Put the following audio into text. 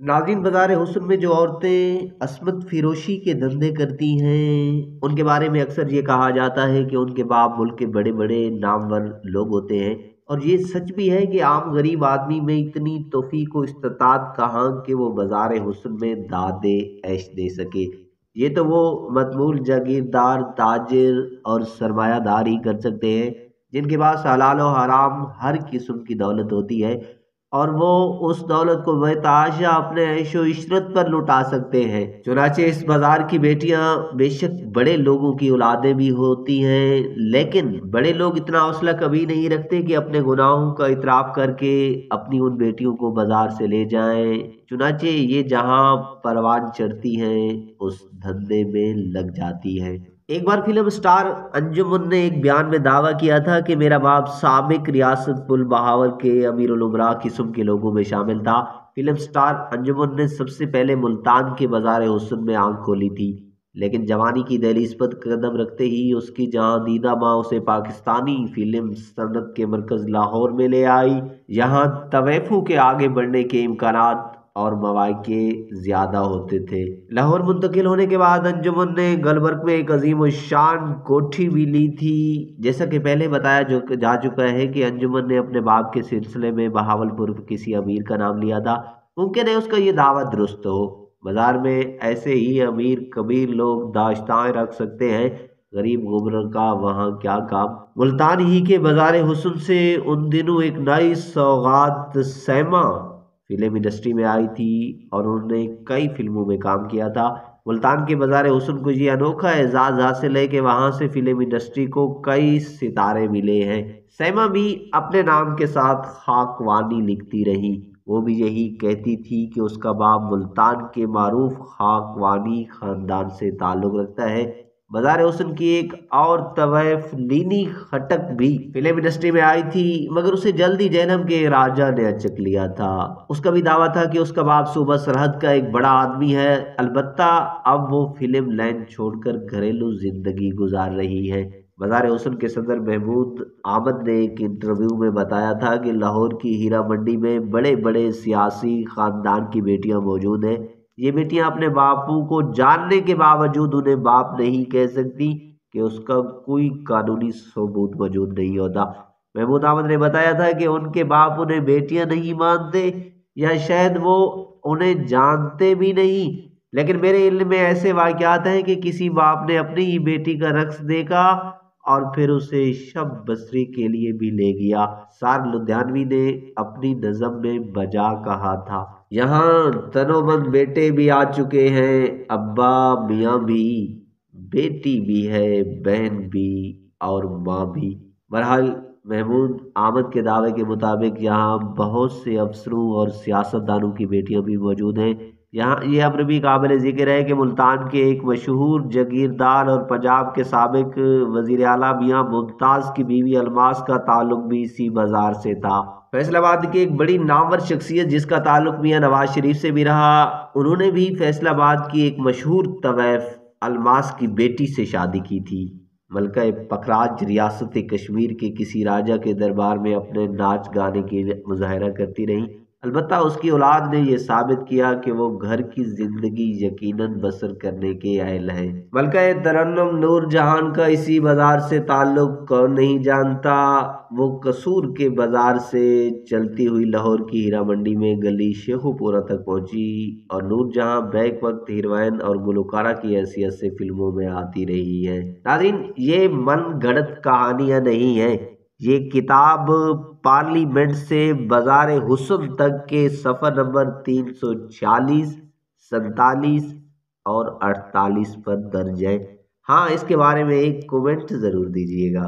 नाज़रीन, बाज़ार हुस्न में जो औरतें अस्मत फ़िरोशी के धंधे करती हैं, उनके बारे में अक्सर ये कहा जाता है कि उनके बाप मुल्क के बड़े-बड़े नामवर लोग होते हैं। और ये सच भी है कि आम गरीब आदमी में इतनी तौफ़ीक व इस्तिताअत कहाँ कि वो बाज़ार हुस्न में दादे ऐश दे सके। ये तो वो मतमूल जागीरदार, ताजिर और सरमायादार ही कर सकते हैं, जिनके पास हलाल व हराम हर किस्म की दौलत होती है और वो उस दौलत को बेतहाशा अपने ऐशो इशरत पर लुटा सकते हैं। चुनाचे इस बाजार की बेटियां बेशक बड़े लोगों की औलादें भी होती हैं, लेकिन बड़े लोग इतना हौसला कभी नहीं रखते कि अपने गुनाहों का इतराफ करके अपनी उन बेटियों को बाजार से ले जाएं। चुनाचे ये जहां परवान चढ़ती हैं उस धंधे में लग जाती हैं। एक बार फिल्म स्टार अंजुमन ने एक बयान में दावा किया था कि मेरा बाप साबिक रियासत पुल बहावर के अमीर उल उमरा किस्म के लोगों में शामिल था। फिल्म स्टार अंजुमन ने सबसे पहले मुल्तान के बाजार हुस्न में आंख खोली थी, लेकिन जवानी की दहलीज पर कदम रखते ही उसकी जहां दीदा माँ उसे पाकिस्तानी फिल्म सनत के मरकज लाहौर में ले आई। यहाँ तवैफों के आगे बढ़ने के इम्कानात और मौके ज्यादा होते थे। लाहौर मुंतकिल होने के बाद अंजुमन ने गलबर्ग में एक अजीम शान कोठी भी ली थी। जैसा कि पहले बताया जो जा चुका है कि अंजुमन ने अपने बाप के सिलसिले में बहावलपुर किसी अमीर का नाम लिया था। मुमकिन है उसका ये दावा दुरुस्त हो। बाजार में ऐसे ही अमीर कबीर लोग दाश्ताएं रख सकते हैं, गरीब गुबरन का वहाँ क्या काम। मुल्तान ही के बाजार हुस्न से उन दिनों एक नई सौगात सैमा फिल्म इंडस्ट्री में आई थी और उन्होंने कई फिल्मों में काम किया था। मुल्तान के बाजार हुस्न को ये अनोखा एजाज हासिल है कि वहाँ से फिल्म इंडस्ट्री को कई सितारे मिले हैं। सैमा भी अपने नाम के साथ खाकवानी लिखती रही। वो भी यही कहती थी कि उसका बाप मुल्तान के मारूफ खाकवानी खानदान से ताल्लुक रखता है। बाजार हुस्न की एक और तवैफ लीनी खटक भी फिल्म इंडस्ट्री में आई थी, मगर उसे जल्दी जहनम के राजा ने अचक लिया था। उसका भी दावा था कि उसका बाप सूबा सरहद का एक बड़ा आदमी है। अलबत्ता अब वो फिल्म लाइन छोड़कर घरेलू जिंदगी गुजार रही है। बाजार हुस्न के सदर महमूद आमद ने एक इंटरव्यू में बताया था कि लाहौर की हीरा मंडी में बड़े बड़े सियासी खानदान की बेटियां मौजूद हैं। ये बेटियां अपने बापू को जानने के बावजूद उन्हें बाप नहीं कह सकती कि उसका कोई कानूनी सबूत मौजूद नहीं होता। महमूद अहमद ने बताया था कि उनके बाप उन्हें बेटियां नहीं मानते, या शायद वो उन्हें जानते भी नहीं। लेकिन मेरे इल्म में ऐसे वाकयात हैं कि किसी बाप ने अपनी ही बेटी का रक्स देखा और फिर उसे शब बसरी के लिए भी ले गया। सार लुधियानवी ने अपनी नज़म में बजा कहा था, यहाँ तनोमंद बेटे भी आ चुके हैं, अब्बा मियाँ भी, बेटी भी है, बहन भी और माँ भी। बहरहाल महमूद आमद के दावे के मुताबिक यहाँ बहुत से अफसरों और सियासतदानों की बेटियां भी मौजूद हैं। यहाँ ये अम्र भी काबिल जिक्र है कि मुल्तान के एक मशहूर जागीरदार और पंजाब के साबिक वजीर आला मियाँ मुमताज़ की बीवी अलमास का ताल्लुक भी इसी बाजार से था। फैसलाबाद की एक बड़ी नामवर शख्सियत जिसका ताल्लुक मियाँ नवाज शरीफ से भी रहा, उन्होंने भी फैसलाबाद की एक मशहूर तवैफ अलमास की बेटी से शादी की थी। मलका पखराज रियासत कश्मीर के किसी राजा के दरबार में अपने नाच गाने की मुजाहरा करती रहीं। अलबत्ता उसकी औलाद ने यह साबित किया कि वो घर की जिंदगी यकीनन बसर करने के अहल है। मलका तरन्नुम नूर जहान का इसी बाजार से ताल्लुक कौन नहीं जानता। वो कसूर के बाजार से चलती हुई लाहौर की हीरा मंडी में गली शेखुपुरा तक पहुंची और नूर जहां बैक वक्त हीरोइन और गुलकारा की हैसियत से फिल्मों में आती रही है। नाज़रीन, ये मन गढ़ंत कहानियां नहीं है। ये किताब पार्लियामेंट से बाजार हुस्न तक के सफ़र नंबर 346, 47 और 48 पर दर्ज है। हाँ, इसके बारे में एक कमेंट ज़रूर दीजिएगा।